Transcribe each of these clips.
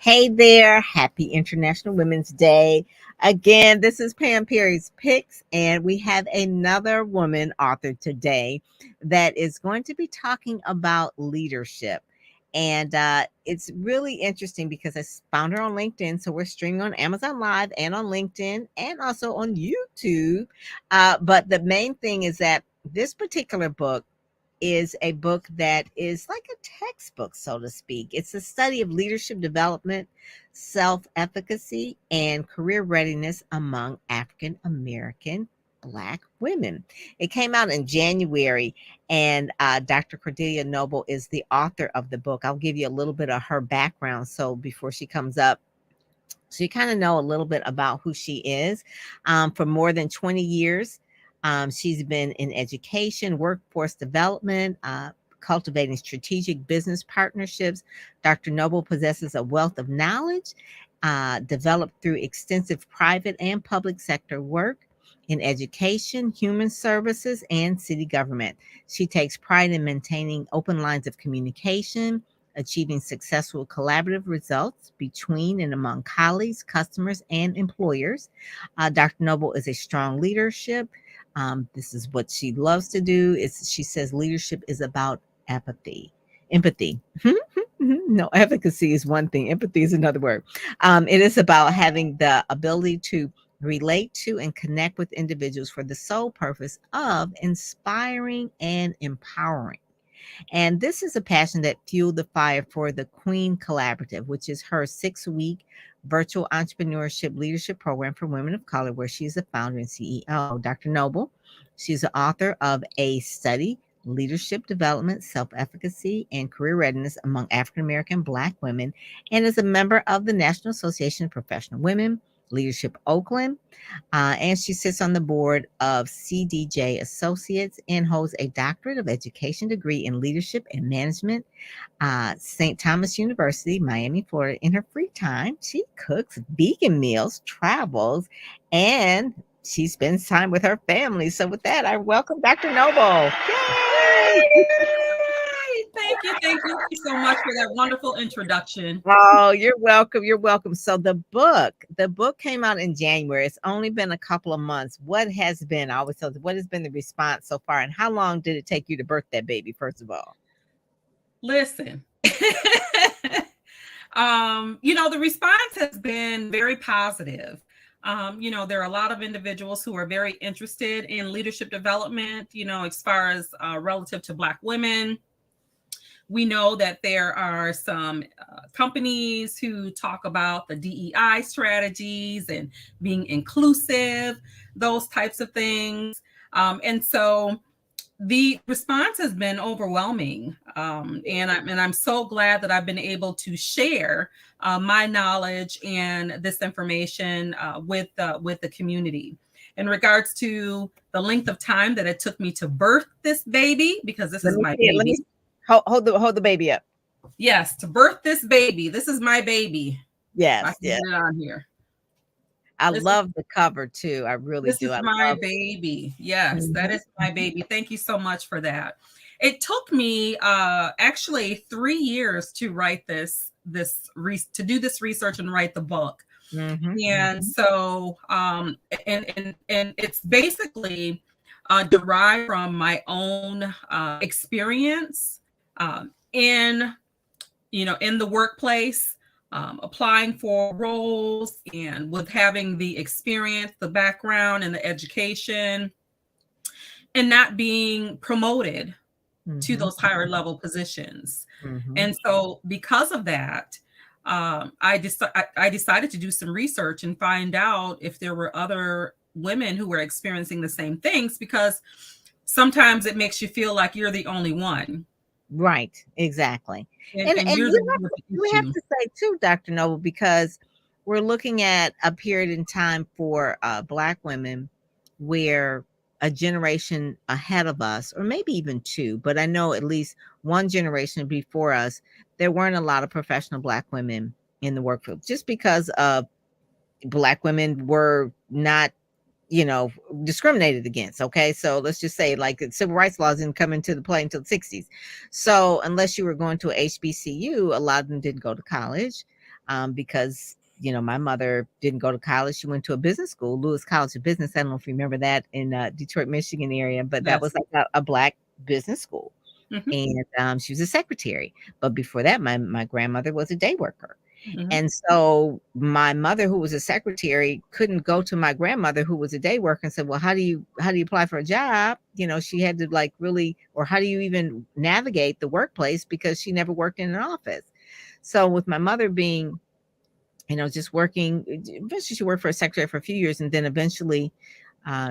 Hey there, happy International Women's Day. Again, this is Pam Perry's Picks, and we have another woman author today that is going to be talking about leadership. And it's really interesting because I found her on LinkedIn. So we're streaming on Amazon Live and on LinkedIn and also on YouTube. But the main thing is that this particular book is a book that is like a textbook, so to speak. It's a study of leadership development, self-efficacy, and career readiness among African American Black women. It came out in January, and Dr. Cordelia Noble is the author of the book. I'll give you a little bit of her background so before she comes up. So you kind of know a little bit about who she is. For more than 20 years, she's been in education, workforce development, cultivating strategic business partnerships. Dr. Noble possesses a wealth of knowledge developed through extensive private and public sector work in education, human services, and city government. She takes pride in maintaining open lines of communication, achieving successful collaborative results between and among colleagues, customers, and employers. Dr. Noble is a strong leadership. This is what she loves to do. She says leadership is about empathy. No, efficacy is one thing. Empathy is another word. It is about having the ability to relate to and connect with individuals for the sole purpose of inspiring and empowering. And this is a passion that fueled the fire for the Queen Collaborative, which is her 6-week virtual entrepreneurship leadership program for women of color, where she's the founder and CEO. Dr. Noble, she's the author of a study, Leadership Development, Self-Efficacy, and Career Readiness Among African American Black Women, and is a member of the National Association of Professional Women, Leadership Oakland, and she sits on the board of CDJ Associates and holds a doctorate of education degree in leadership and management, St. Thomas University, Miami, Florida. In her free time, she cooks vegan meals, travels, and she spends time with her family. So with that, I welcome Dr. Noble. Yay! Thank you so much for that wonderful introduction. Oh, you're welcome. You're welcome. So the book came out in January. It's only been a couple of months. What has been, I always tell you, what has been the response so far? And how long did it take you to birth that baby, first of all? Listen, the response has been very positive. There are a lot of individuals who are very interested in leadership development, as far as relative to Black women. We know that there are some companies who talk about the DEI strategies and being inclusive, those types of things. And so the response has been overwhelming. And I'm so glad that I've been able to share my knowledge and this information with the community. In regards to the length of time that it took me to birth this baby, because this is my baby. Hold the baby up. Yes, to birth this baby. This is my baby. Yes, I can get it on here. I love the cover too. I really do. This is my baby. Yes, that is my baby. Thank you so much for that. It took me actually 3 years to write to do this research and write the book. And so and it's basically derived from my own experience in the workplace, applying for roles, and with having the experience, the background, and the education, and not being promoted to those higher level positions. And so because of that, I decided to do some research and find out if there were other women who were experiencing the same things, because sometimes it makes you feel like you're the only one. Right, exactly. And you have to say too, Dr. Noble, because we're looking at a period in time for Black women where a generation ahead of us, or maybe even two, but I know at least one generation before us, there weren't a lot of professional Black women in the workfield, just because Black women were not discriminated against. Okay. So let's just say, like, civil rights laws didn't come into the play until the 60s. So unless you were going to a HBCU, a lot of them didn't go to college. because my mother didn't go to college. She went to a business school, Lewis College of Business. I don't know if you remember that in Detroit, Michigan area, but that Yes. was like a black business school. Mhm, And she was a secretary. But before that, my grandmother was a day worker. mhm. And so my mother, who was a secretary, couldn't go to my grandmother, who was a day worker, and said, "Well, how do you apply for a job?" She had to like really, or how do you even navigate the workplace, because she never worked in an office. So with my mother being, just working, eventually she worked for a secretary for a few years, and then eventually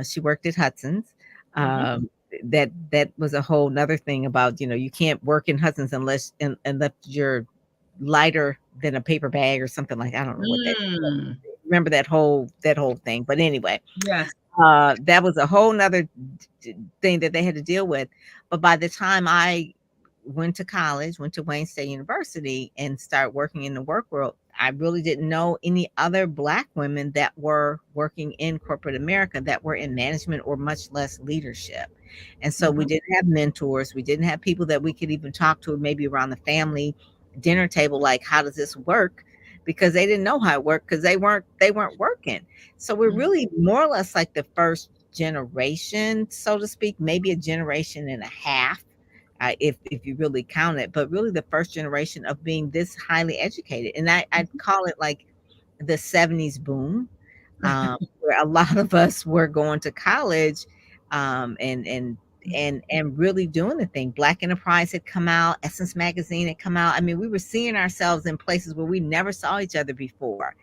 she worked at Hudson's. Mhm. That was a whole nother thing about, you can't work in Hudson's unless you're lighter than a paper bag or something, like, I don't know what that, Mm. remember that whole thing. But anyway, Yes. that was a whole nother thing that they had to deal with. But by the time I went to college, went to Wayne State University, and started working in the work world, I really didn't know any other Black women that were working in corporate America that were in management or much less leadership. And so we Mhm. didn't have mentors. We didn't have people that we could even talk to, maybe around the family dinner table, like, how does this work? Because they didn't know how it worked, because they weren't working. So we're Mhm. really more or less like the first generation, so to speak, maybe a generation and a half, if you really count it, but really the first generation of being this highly educated. And I'd call it like the 70s boom, where a lot of us were going to college, and really doing the thing. Black Enterprise had come out, Essence Magazine had come out. I mean, we were seeing ourselves in places where we never saw each other before,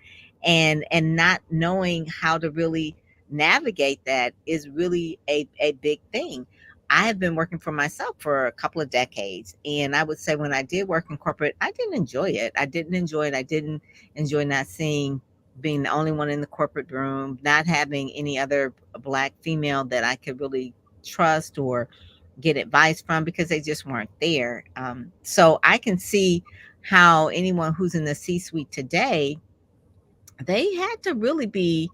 and not knowing how to really navigate that is really a big thing. I have been working for myself for a couple of decades, and I would say when I did work in corporate, I didn't enjoy it. I didn't enjoy it. I didn't enjoy not seeing, being the only one in the corporate room, not having any other Black female that I could really trust or get advice from, because they just weren't there. So I can see how anyone who's in the C suite today, they had to really be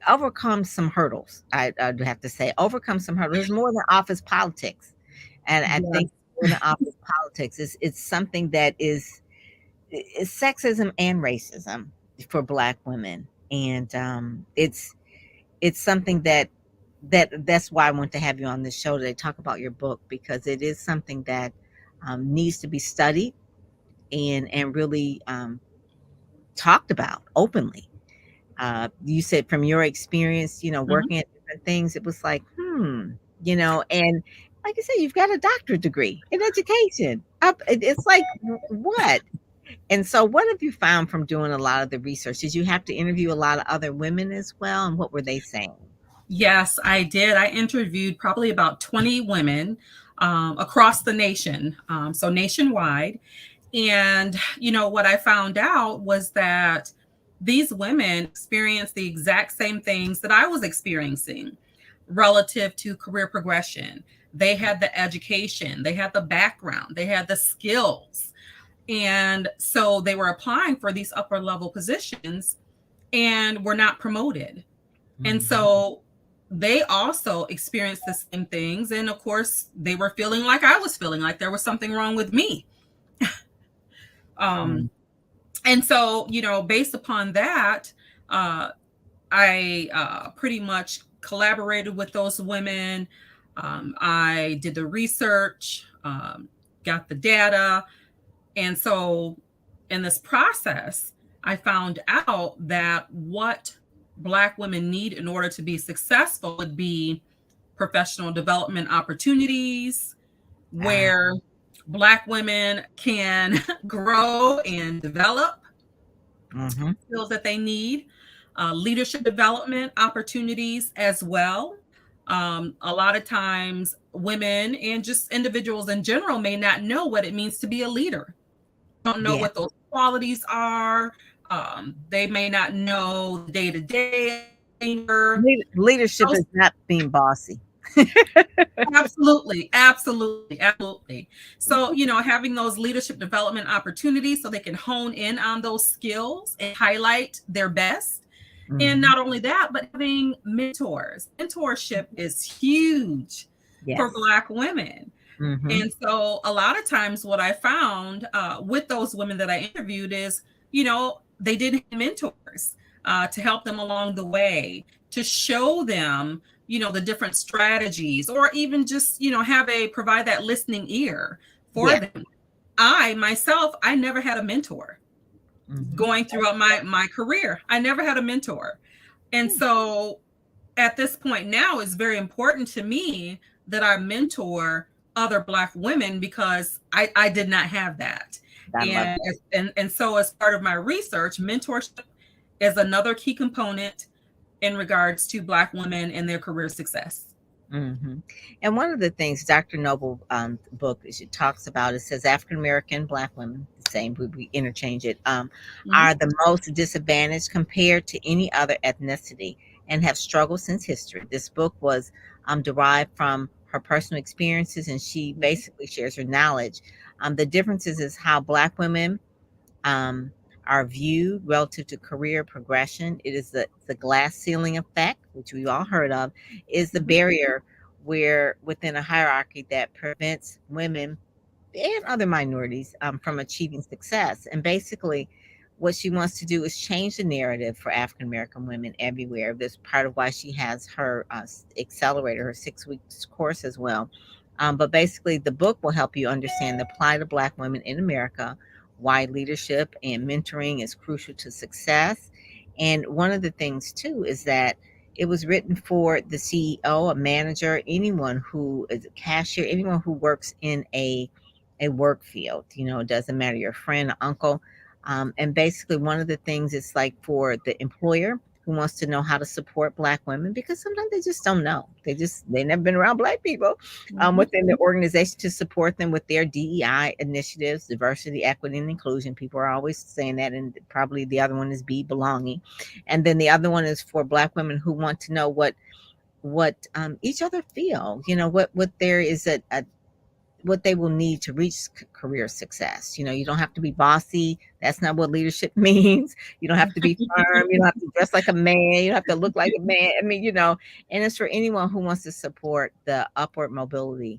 overcome some hurdles. I'd have to say, overcome some hurdles. It's more than office politics, and I Yes. think more than office politics, it's something that is sexism and racism for Black women, and it's something that's why I want to have you on this show today, talk about your book, because it is something that needs to be studied and really talked about openly. You said from your experience, Mhm. working at different things, it was like, and like I said, you've got a doctorate degree in education. It's like, what? And so, what have you found from doing a lot of the research? Did you have to interview a lot of other women as well? And what were they saying? Yes, I did. I interviewed probably about 20 women across the nation, so nationwide. And, what I found out was that these women experienced the exact same things that I was experiencing relative to career progression. They had the education, they had the background, they had the skills. And so they were applying for these upper level positions and were not promoted. And Mhm. so they also experienced the same things. And of course, they were feeling like I was feeling like there was something wrong with me. Um, Mm. and so, based upon that, uh, I pretty much collaborated with those women. I did the research, got the data. And so, in this process, I found out that what Black women need in order to be successful would be professional development opportunities Ah, where Black women can grow and develop mhm. skills that they need, leadership development opportunities as well. A lot of times, women and just individuals in general may not know what it means to be a leader, don't know Yeah. what those qualities are. They may not know the day to day leader. Leadership is not being bossy. Absolutely, absolutely, absolutely. So, having those leadership development opportunities so they can hone in on those skills and highlight their best. And Mhm. not only that, but having mentors. Mentorship is huge for Yes. Black women. Mhm. And so, a lot of times, what I found with those women that I interviewed is they didn't have mentors to help them along the way, to show them, the different strategies, or even just, provide that listening ear for Yeah. them. I myself, I never had a mentor Mm-hmm. going throughout my career. I never had a mentor. And so at this point now, it's very important to me that I mentor other Black women, because I did not have that. I love And, that. and so as part of my research, mentorship is another key component in regards to Black women and their career success. Hmm. And one of the things Dr. Noble book she talks about, it says African American Black women, the same, we interchange it, Mhm. are the most disadvantaged compared to any other ethnicity and have struggled since history. This book was derived from her personal experiences, and she Mhm. basically shares her knowledge. The differences is how Black women um, are viewed relative to career progression. It is the glass ceiling effect, which we've all heard of, is the Mhm. barrier where within a hierarchy that prevents women and other minorities from achieving success. And basically, what she wants to do is change the narrative for African American women everywhere. That's part of why she has her accelerator, her 6 weeks course as well. But basically, the book will help you understand the plight of Black women in America, why leadership and mentoring is crucial to success. And one of the things, too, is that it was written for the CEO, a manager, anyone who is a cashier, anyone who works in a work field. It doesn't matter, your friend, uncle. And basically, one of the things is like for the employer who wants to know how to support Black women, because sometimes they just don't know. They never been around Black people Mhm. within the organization, to support them with their DEI initiatives, diversity, equity, and inclusion. People are always saying that, and probably the other one is be belonging, and then the other one is for Black women who want to know what each other feel. What there is a what they will need to reach career success. You don't have to be bossy. That's not what leadership means. You don't have to be firm. You don't have to dress like a man. You don't have to look like a man. I mean, and it's for anyone who wants to support the upward mobility.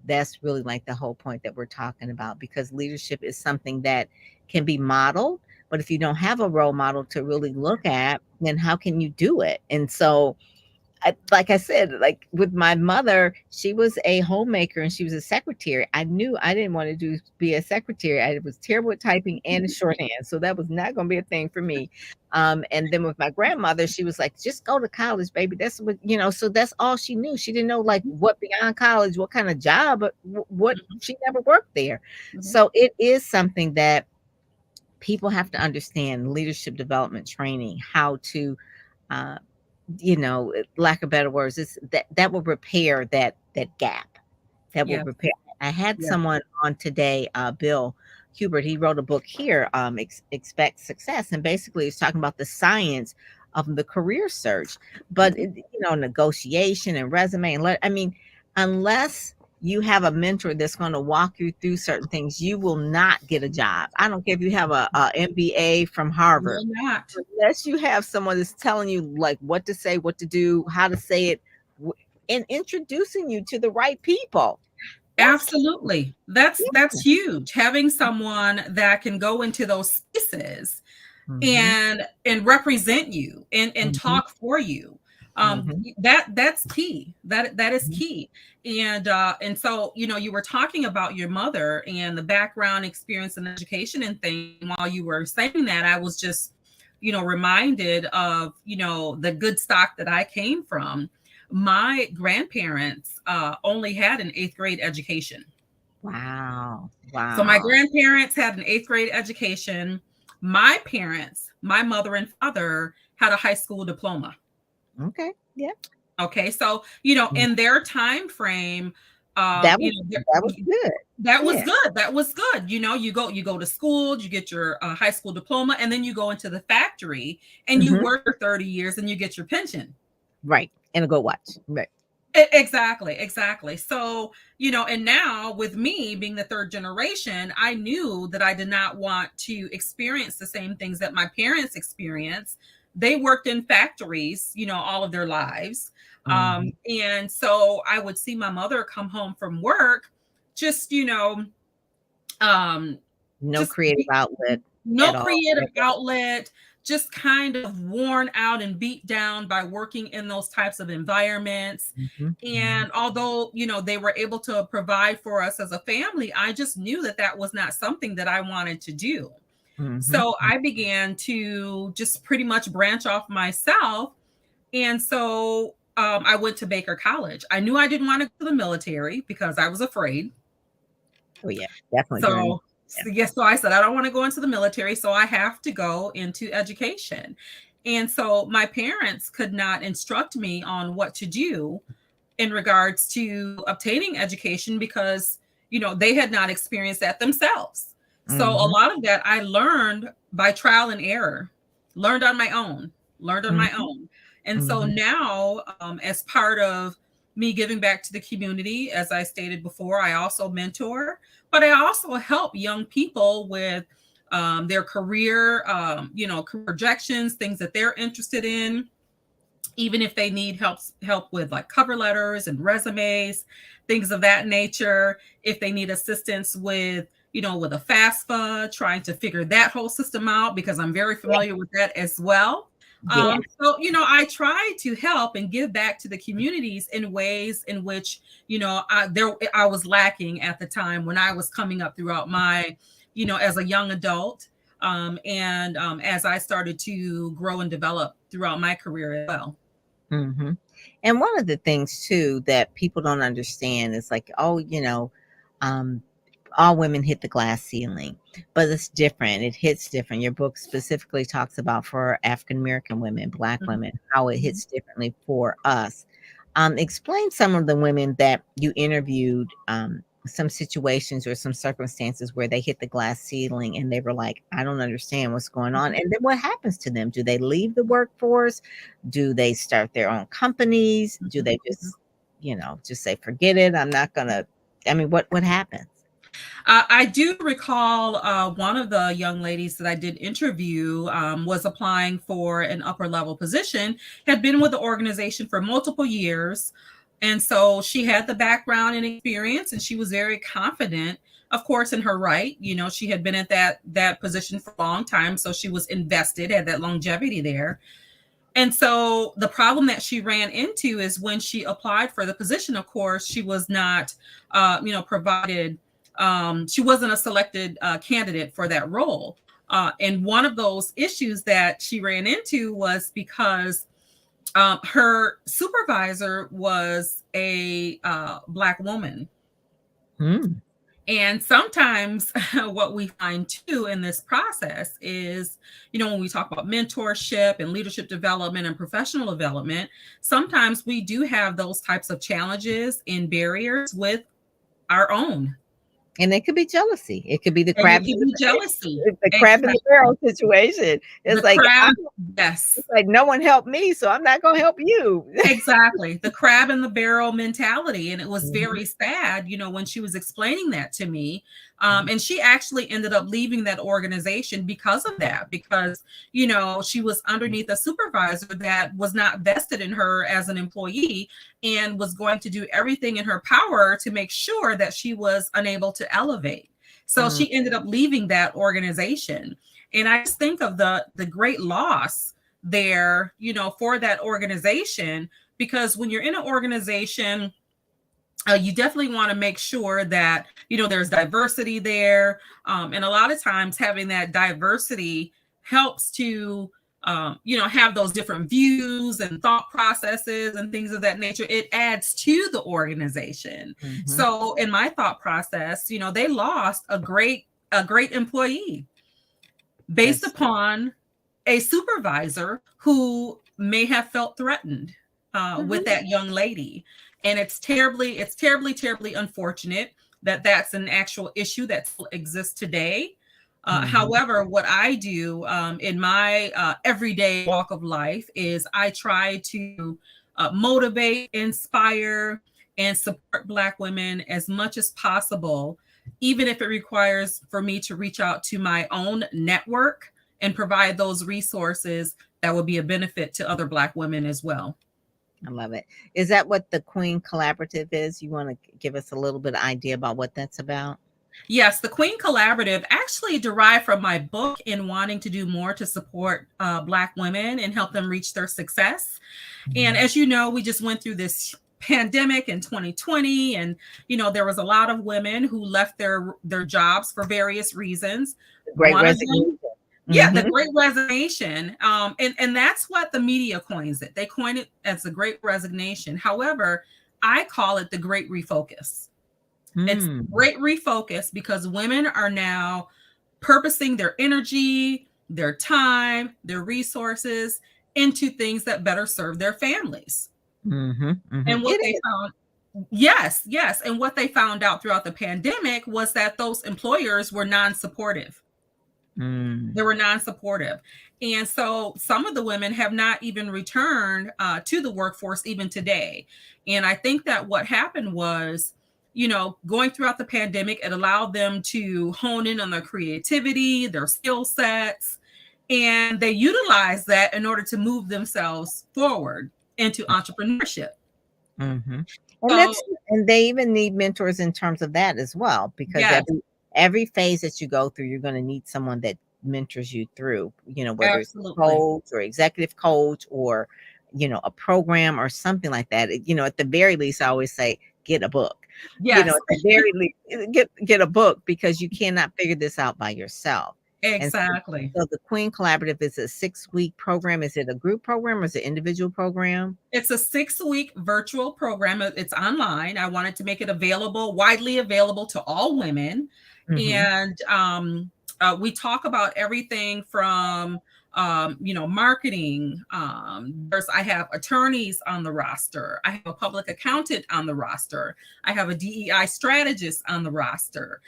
That's really like the whole point that we're talking about, because leadership is something that can be modeled. But if you don't have a role model to really look at, then how can you do it? And so, like I said, like with my mother, she was a homemaker and she was a secretary. I knew I didn't want to be a secretary. I was terrible at typing and shorthand, so that was not going to be a thing for me. And then with my grandmother, she was like, "Just go to college, baby." That's what. So that's all she knew. She didn't know like what beyond college, what kind of job, but what Mhm. she never worked there. Mhm. So it is something that people have to understand: leadership development training, how to uh, lack of better words, is that will repair that gap. That will Yeah. repair. I had Yeah. someone on today, Bill Hubert. He wrote a book here, Expect Success, and basically he's talking about the science of the career search. But Mhm. negotiation and resume and I mean, unless you have a mentor that's going to walk you through certain things, you will not get a job. I don't care if you have a MBA from Harvard, Will not. unless you have someone that's telling you like what to say, what to do, how to say it, and introducing you to the right people. That's key. Absolutely. That's Yeah. huge. Having someone that can go into those spaces Mhm, and represent you and mhm, talk for you. mhm, That's key. That is mhm. key. And so, you were talking about your mother and the background experience and education and things. While you were saying that, I was just, reminded of, the good stock that I came from. My grandparents only had an eighth grade education. Wow, So my wow. grandparents had an eighth grade education. My parents, my mother and father, had a high school diploma. Okay, yeah. Okay, so in their time frame, That was that was good. that was Yeah. good. That was good. You go to school, you get your high school diploma, and then you go into the factory and you Mhm. work for 30 years and you get your pension. Right, and a good watch. Right. Exactly, exactly. So, and now with me being the third generation, I knew that I did not want to experience the same things that my parents experienced. They worked in factories, all of their lives. Mhm. And so I would see my mother come home from work, just, um, No just creative outlet. No at all. creative outlet, just kind of worn out and beat down by working in those types of environments. Mhm, mhm, And although, they were able to provide for us as a family, I just knew that that was not something that I wanted to do. mhm, So I began to just pretty much branch off myself. And so I went to Baker College. I knew I didn't want to go to the military because I was afraid. oh, yeah, definitely during So, yeah, yes, so I said, I don't want to go into the military, so I have to go into education. And so my parents could not instruct me on what to do in regards to obtaining education because, they had not experienced that themselves. So a mhm, lot of that I learned by trial and error, learned on my own, learned on my mhm, own. And so mhm, now, as part of me giving back to the community, as I stated before, I also mentor, but I also help young people with their career, projections, things that they're interested in, even if they need help with like cover letters and resumes, things of that nature. If they need assistance with, with a FAFSA, trying to figure that whole system out, because I'm very yeah, familiar with that as well. yeah, So, I try to help and give back to the communities in ways in which, I was lacking at the time when I was coming up throughout my, as a young adult. And as I started to grow and develop throughout my career as well. mhm. And one of the things too that people don't understand is like, oh, um, all women hit the glass ceiling, but it's different. It hits different. Your book specifically talks about for African American women, Black Mhm, women, how it mhm. hits differently for us. Explain some of the women that you interviewed, some situations or some circumstances where they hit the glass ceiling and they were like, I don't understand what's going on. And then what happens to them? Do they leave the workforce? Do they start their own companies? Do Mhm, they mhm. just say, forget it? I'm not gonna, I mean, what happens? I do recall one of the young ladies that I did interview was applying for an upper level position, had been with the organization for multiple years. And so she had the background and experience, and she was very confident, of course, in her right. She had been at that position for a long time, so she was invested, had that longevity there. And so the problem that she ran into is when she applied for the position, of course, she was not, provided, she wasn't a selected candidate for that role. And one of those issues that she ran into was because her supervisor was a Black woman. Hmm. And sometimes what we find too in this process is, when we talk about mentorship and leadership development and professional development, sometimes we do have those types of challenges and barriers with our own. And it could be jealousy. It could be the And it crab can in the be jealousy. the crab in the Exactly. barrel situation. The It's like crab, yes. it's like no one helped me, so I'm not gonna help you. Exactly. The crab in the barrel mentality. And it was Mhm, very sad, when she was explaining that to me. And she actually ended up leaving that organization because of that, because, she was underneath a supervisor that was not vested in her as an employee and was going to do everything in her power to make sure that she was unable to elevate. So mhm, she ended up leaving that organization. And I just think of the great loss there, for that organization, because when you're in an organization, you definitely want to make sure that, there's diversity there. And a lot of times having that diversity helps to, have those different views and thought processes and things of that nature. It adds to the organization. mhm, So in my thought process, they lost a great employee based that's upon a supervisor who may have felt threatened with mhm, that young lady. And it's terribly, terribly unfortunate that that's an actual issue that still exists today. mhm, However, what I do in my everyday walk of life is I try to motivate, inspire, and support Black women as much as possible, even if it requires for me to reach out to my own network and provide those resources that would be a benefit to other Black women as well. I love it. Is that what the Queen Collaborative is? You wanna give us a little bit of idea about what that's about? Yes, the Queen Collaborative actually derived from my book in wanting to do more to support Black women and help them reach their success. And Mhm. as you know, we just went through this pandemic in 2020, and there was a lot of women who left their jobs for various reasons. The Great One of them, Resignation. yeah, the Mhm. Great Resignation, and that's what the media coins it. They coin it as the Great Resignation. However, I call it the Great Refocus. It's Mm. great refocus because women are now purposing their energy, their time, their resources into things that better serve their families. Mhm. Mhm. And what It they is. found, yes, yes. And what they found out throughout the pandemic was that those employers were non supportive. Mm. They were non supportive. And so some of the women have not even returned to the workforce even today. And I think that what happened was, going throughout the pandemic, it allowed them to hone in on their creativity, their skill sets, and they utilized that in order to move themselves forward into entrepreneurship. Mhm. And So, that's and they even need mentors in terms of that as well, because yes, every phase that you go through, you're gonna need someone that mentors you through, whether it's a absolutely. coach or executive coach or, a program or something like that. At the very least, I always say, get a book. Yes, At the very least, get a book because you cannot figure this out by yourself. And exactly. so the Queen Collaborative is a 6-week program. Is it a group program or is it an individual program? It's a 6-week virtual program. It's online. I wanted to make it available, widely available to all women. Mhm. And we talk about everything from, marketing. I have attorneys on the roster. I have a public accountant on the roster. I have a DEI strategist on the roster.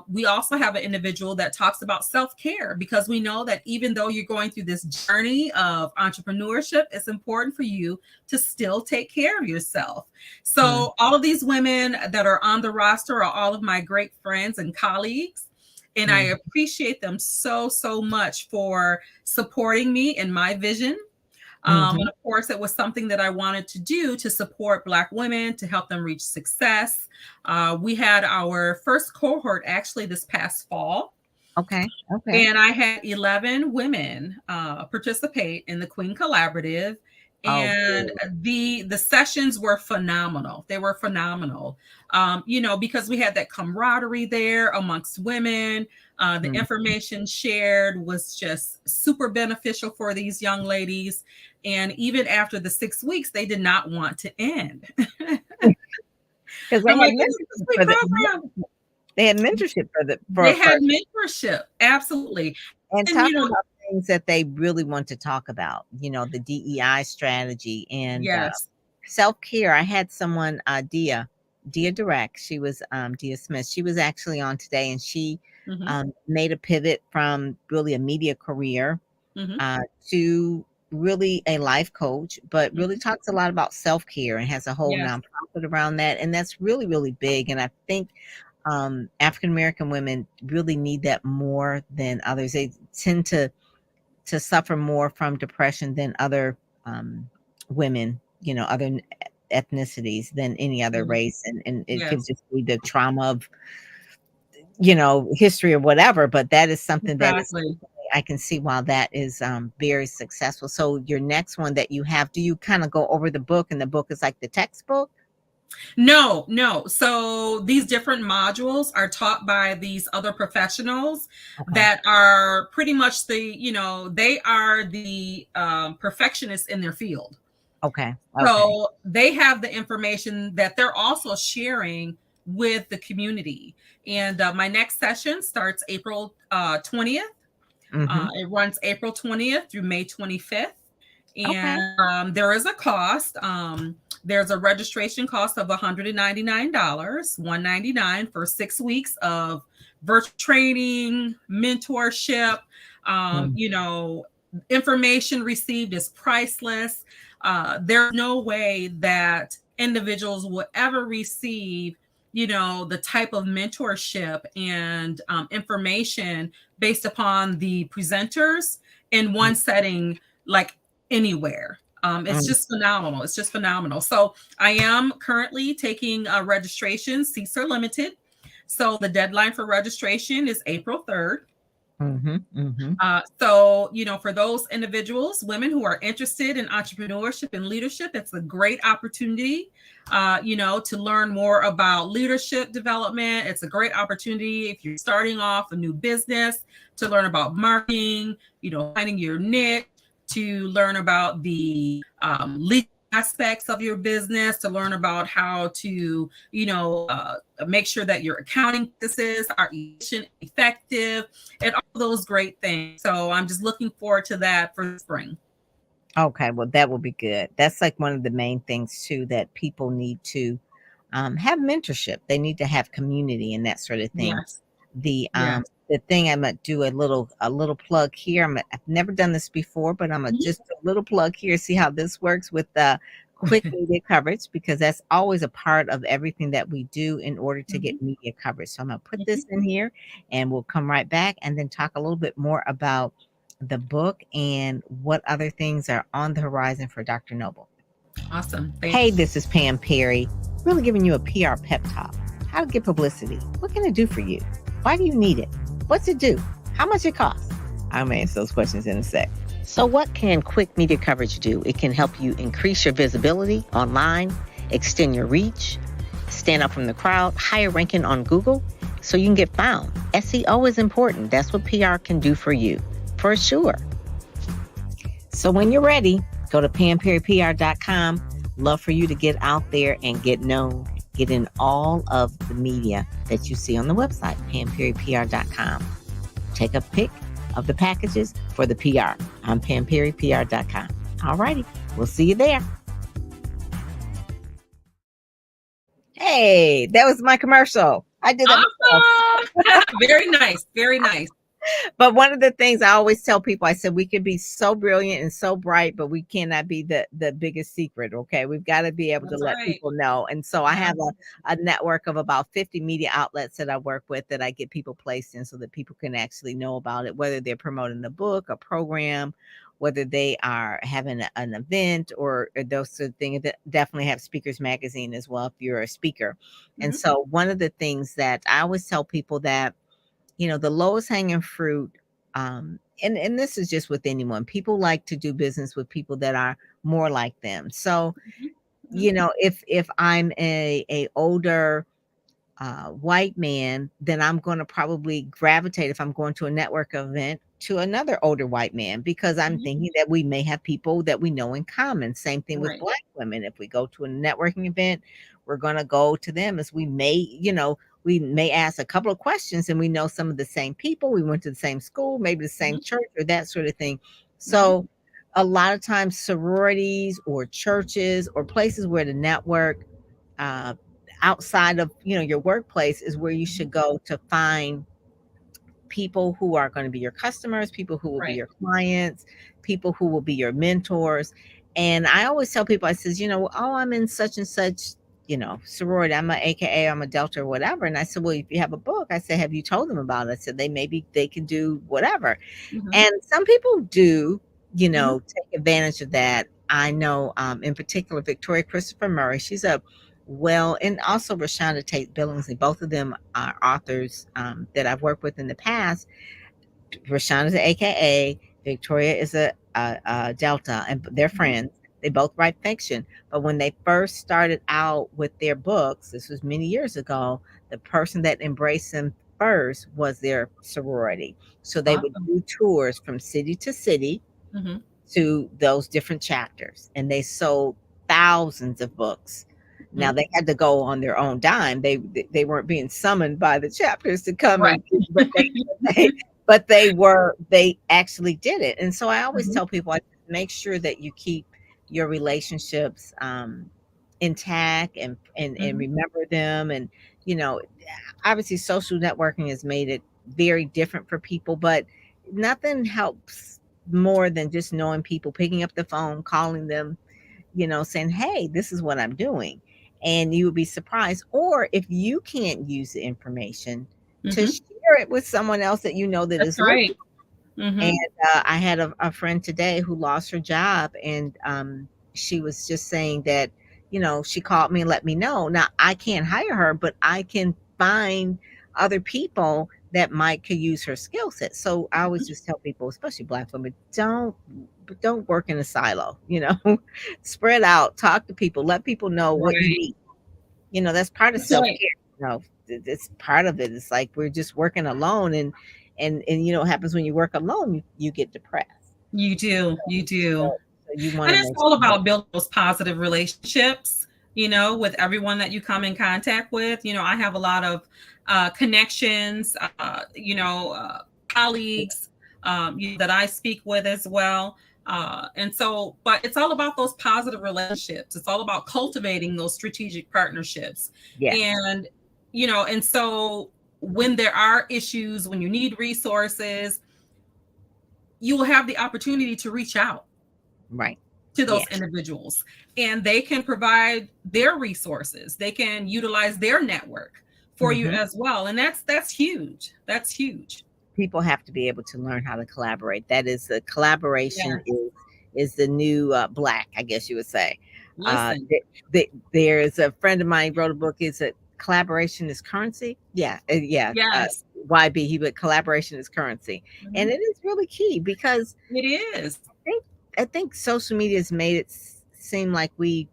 We also have an individual that talks about self-care because we know that even though you're going through this journey of entrepreneurship, it's important for you to still take care of yourself. Mm. So, all of these women that are on the roster are all of my great friends and colleagues. And I Mm. appreciate them so, so much for supporting me in my vision. And Mhm. of course, it was something that I wanted to do to support Black women, to help them reach success. We had our first cohort actually this past fall. Okay. Okay. And I had 11 women participate in the Queen Collaborative. Oh, And good. the sessions were phenomenal. They were phenomenal, because we had that camaraderie there amongst women. The Mm. information shared was just super beneficial for these young ladies. And even after the 6 weeks, they did not want to end. 'Cause I'm like, this is a sweet program. they had mentorship for the They for had mentorship. Absolutely. and And, talking about things that they really want to talk about, the DEI strategy and, yes. self-care. I had someone, Dia Direct, she was, Dia Smith. She was actually on today, and she, Mhm. made a pivot from really a media career, Mhm. to really a life coach, but really Mhm. talks a lot about self-care and has a whole Yes. nonprofit around that, and that's really, really big, and I think, African American women really need that more than others. They tend to suffer more from depression than other, women, other ethnicities than any other Mhm. race, and it could Yes. just be the trauma of, history or whatever, but that is something that is Exactly. I can see why that is, very successful. So your next one that you have, do you kinda go over the book and the book is like the textbook? No, no. So these different modules are taught by these other professionals Okay. that are pretty much they are the perfectionists in their field. Okay. Okay. So they have the information that they're also sharing with the community. And my next session starts April 20th. Mhm. It runs April 20th through May 25th. Okay. And there is a cost. There's a registration cost of $199, $199 for 6 weeks of virtual training, mentorship. Mm. Information received is priceless. There's no way that individuals will ever receive, the type of mentorship and information based upon the presenters in Mm. one setting, like anywhere. It's Mm. just phenomenal. It's just phenomenal. So I am currently taking registration. Seats are limited. So the deadline for registration is April 3rd. Mm-hmm. Mm-hmm. So, for those individuals, women who are interested in entrepreneurship and leadership, it's a great opportunity, to learn more about leadership development. It's a great opportunity if you're starting off a new business to learn about marketing, finding your niche, to learn about the legal aspects of your business, to learn about how to, make sure that your accounting practices are efficient, effective, and all those great things. So I'm just looking forward to that for the spring. Okay, well, that will be good. That's like one of the main things too that people need to have mentorship. They need to have community and that sort of thing. Yes. The Yes. the thing I'm gonna do a little plug here. I've never done this before, but I'm gonna Mhm. just do a little plug here, see how this works with the quick media coverage because that's always a part of everything that we do in order to Mhm. get media coverage. So I'm gonna put Mhm. this in here and we'll come right back and then talk a little bit more about the book and what other things are on the horizon for Dr. Noble. Awesome. Thank Hey, this is Pam Perry, really giving you a PR pep talk. How to get publicity. What can it do for you? Why do you need it? What's it do? How much it costs? I'm going to answer those questions in a sec. So, what can quick media coverage do? It can help you increase your visibility online, extend your reach, stand out from the crowd, higher ranking on Google so you can get found. SEO is important. That's what PR can do for you, for sure. So when you're ready, go to PamPerryPR.com. Love for you to get out there and get known. Get in all of the media that you see on the website, PamPerryPR.com. Take a pic of the packages for the PR on PamPerryPR.com. All righty, we'll see you there. Hey, that was my commercial. I did that myself. Awesome. Very nice. Very nice. But one of the things I always tell people, I said we can be so brilliant and so bright, but we cannot be the biggest secret. Okay, we've got to be able to That's let right. people know. And so I Yeah. have a network of about 50 media outlets that I work with that I get people placed in, so that people can actually know about it, whether they're promoting the book, a program, whether they are having an event or those sort of things. That definitely have Speakers Magazine as well if you're a speaker. And Mhm. so one of the things that I always tell people that the lowest hanging fruit, and this is just with anyone, people like to do business with people that are more like them. So, Mhm. Mhm. if I'm a older white man, then I'm going to probably gravitate if I'm going to a network event to another older white man because I'm Mhm. thinking that we may have people that we know in common. Same thing with Right. black women. If we go to a networking event, we're going to go to them as we may ask a couple of questions and we know some of the same people. We went to the same school, maybe the same Mhm. church or that sort of thing. Mhm. So a lot of times sororities or churches or places where the network uh, outside of your workplace is where you Mhm. should go to find people who are going to be your customers, people who will be Right. your clients, people who will be your mentors. And I always tell people, I says, oh, I'm in such and such, sorority. I'm a AKA, I'm a Delta or whatever. And I said, well, if you have a book, I said, have you told them about it? I said, maybe they can do whatever. Mhm. And some people do, Mhm. take advantage of that. I know, in particular, Victoria Christopher Murray. She's and also Rashonda Tate Billingsley. Both of them are authors that I've worked with in the past. Rashawn is an AKA. Victoria is a Delta, and they're Mhm. friends. They both write fiction. But when they first started out with their books, this was many years ago, the person that embraced them first was their sorority. So they would Awesome. do tours from city to city Mhm. to those different chapters, and they sold thousands of books. Now Mhm. they had to go on their own dime. They weren't being summoned by the chapters to come Right. and they they actually did it. And so I always Mhm. tell people, I make sure that you keep your relationships intact and Mhm. remember them. And you know, obviously social networking has made it very different for people, but nothing helps more than just knowing people, picking up the phone, calling them, saying, hey, this is what I'm doing. And you would be surprised. Or if you can't use the information, to Mhm. share it with someone else that you know that That's is looking. right. And Mhm. I had a friend today who lost her job, and she was just saying that, she called me and let me know. Now, I can't hire her, but I can find other people that might could use her skill set. So I always Mhm. just tell people, especially Black women, don't work in a silo. Spread out, talk to people, let people know what you Right. need. That's part of That's self right. care. It's part of it. It's like we're just working alone, and what happens when you work alone? You get depressed. You do. You do. So you want And to it's make all sure. about building those positive relationships, with everyone that you come in contact with. I have a lot of connections, colleagues, that I speak with as well. And so, but it's all about those positive relationships. It's all about cultivating those strategic partnerships. Yes, And so when there are issues, when you need resources, you will have the opportunity to reach out right. to Yeah. those individuals, and they can provide their resources. They can utilize their network for you hmm as well, and that's huge. That's huge. People have to be able to learn how to collaborate. That is, the Yeah. collaboration is the new black, I guess you would say. Listen. There's a friend of mine wrote a book. Is it collaboration is currency? Yeah, yeah. Yes. YB, he would collaboration is currency, and Mhm. it is really key because It is. I think I think social media has made it seem like we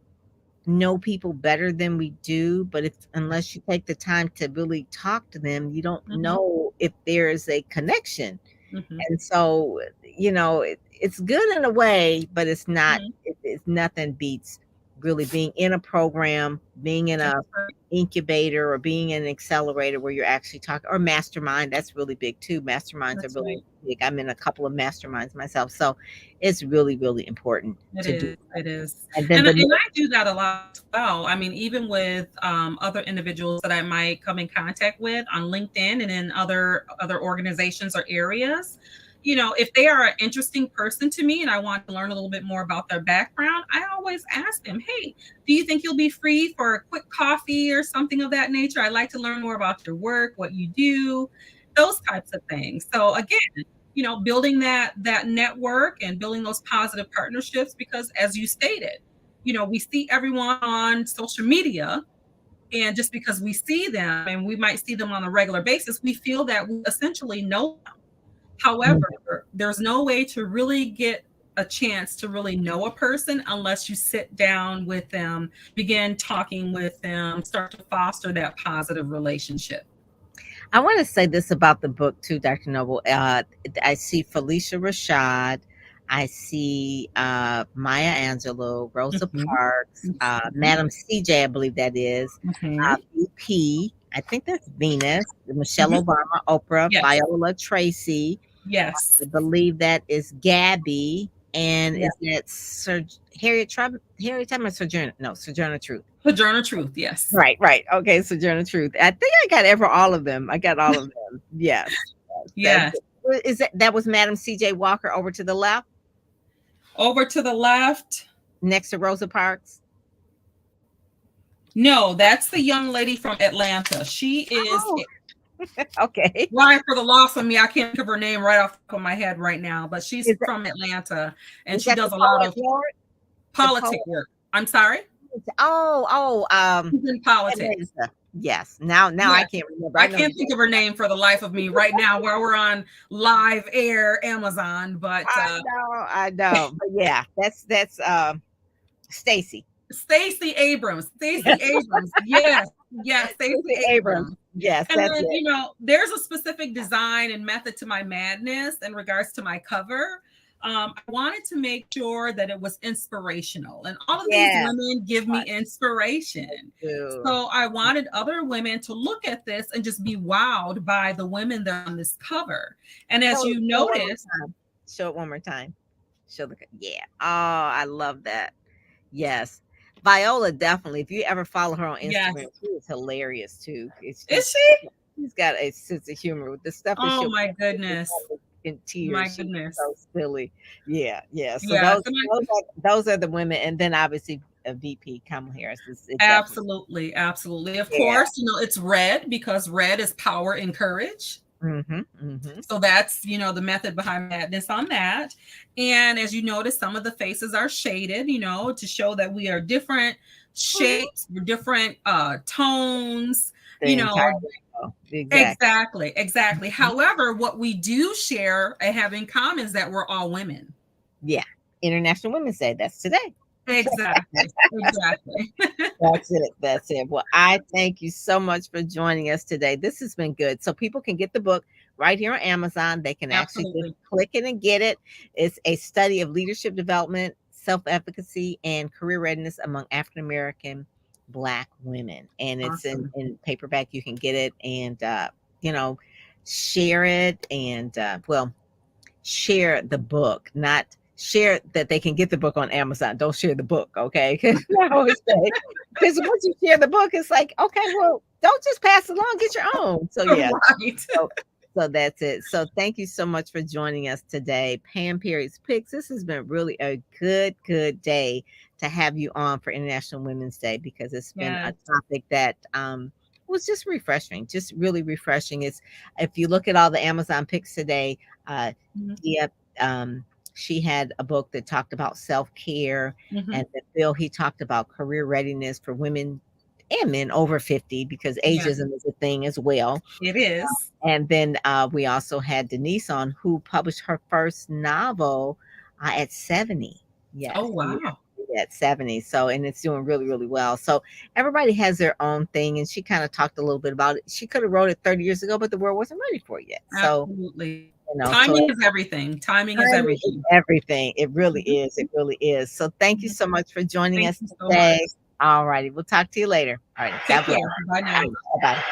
know people better than we do, but if unless you take the time to really talk to them, you don't Hmm. know if there is a connection. Hmm. And so, it's good in a way, but it's not. Hmm. It's nothing beats really being in a program, being in a That's right. incubator, or being in an accelerator where you're actually talking, or mastermind. That's really big too. Masterminds are That's really right. big. I'm in a couple of masterminds myself, so it's really, really important It to do is. that. It is. And then And the I do that a lot as well. I mean, even with other individuals that I might come in contact with on LinkedIn and in other organizations or areas, if they are an interesting person to me and I want to learn a little bit more about their background, I always ask them, hey, do you think you'll be free for a quick coffee or something of that nature? I'd like to learn more about your work, what you do, those types of things. So again, building that network and building those positive partnerships, because as you stated, we see everyone on social media, and just because we see them and we might see them on a regular basis, we feel that we essentially know them. However, Mhm. there's no way to really get a chance to really know a person unless you sit down with them, begin talking with them, start to foster that positive relationship. I want to say this about the book too, Dr. Noble. I see Felicia Rashad. I see Maya Angelou, Rosa Mhm. Parks, Mhm. Madam CJ, I believe that is, Mhm. VP. I think that's Venus, Michelle Mhm. Obama, Oprah, Yes. Viola Tracy. Yes. I believe that is Gabby. And Yeah. is that Harriet Tubman, Sojourner? No, Sojourner Truth. Sojourner Truth. Yes. Right, right. Okay, Sojourner Truth. I think I got all of them. I got all of them. Yes. Yes. Yes. That was Madam CJ Walker over to the left, Over to the left. next to Rosa Parks? No, that's the young lady from Atlanta. She is, Oh, okay. why for the loss of me, I can't think of her name right off the top of my head right now, but she's Is that from Atlanta and is she that the does a lot poet of laureate? The politic poet. work. I'm sorry? Oh, She's in politics. Atlanta. Yes. Now I Yes. can't remember. I I know who can't you're think of her name for the life of me right now while we're on live air Amazon, but I know. But yeah, that's Stacy. Stacey Abrams. Stacey Abrams. Yes. Yes. Stacey Stacey Abrams. Abrams. Yes, And that's then, it. there's a specific design and method to my madness in regards to my cover. I wanted to make sure that it was inspirational, and all of these Yes. women give me inspiration. Too. So I wanted other women to look at this and just be wowed by the women that are on this cover. And as you Show it one more notice, time. Show it one more time. Show the yeah. Oh, I love that. Yes. Viola, definitely. If you ever follow her on yes, Instagram, she is hilarious too. is she? She's got a sense of humor with the stuff that Oh she'll my post goodness. in My tears. She's goodness. so silly. Yeah, yeah. So Yes. And those are the women, and then obviously VP Kamala Harris is it definitely. absolutely, absolutely. Of Yeah. course, it's red because red is power and courage. Mm-hmm. Mm-hmm. So that's, the method behind madness on that. And as you notice, some of the faces are shaded, to show that we are different Mm-hmm. shapes, we're different tones, The you entire know, go. Exactly. Exactly, exactly. Mhm. However, what we do share and have in common is that we're all women. Yeah. International Women's Day. That's today. Exactly, exactly. That's it. That's it. Well, I thank you so much for joining us today. This has been good. So people can get the book right here on Amazon. They can actually just Absolutely. click it and get it. It's a study of leadership development, self-efficacy, and career readiness among African American Black women. And it's Awesome. in paperback. You can get it and you know, share it and well, share the book, not share that they can get the book on Amazon. Don't share the book, okay? Because I always say, because once you share the book, it's like, okay, well, don't just pass it along, get your own. So yeah, Right. so so that's it. So thank you so much for joining us today, Pam Perry's Picks. This has been really a good day to have you on for International Women's Day because it's been a Yes. topic that was just refreshing, just really refreshing. It's if you look at all the Amazon picks today, uh, Mhm, Dia, she had a book that talked about self care, mhm. and then Bill he talked about career readiness for women and men over 50 because Yeah, ageism is a thing as well. it is. And then we also had Denise on who published her first novel at 70. Oh, Yes, wow. at 70. So, and it's doing really, really well. So, everybody has their own thing. And she kind of talked a little bit about it. She could have wrote it 30 years ago, but the world wasn't ready for it yet. So, Absolutely. so Timing is everything. Timing is timing is everything. everything. It really Mhm, is. It really is. So, thank you mhm. so much for joining Thank us you so much. today. All righty. We'll talk to you later. All right. God Take bless. care. Bye now. Bye bye.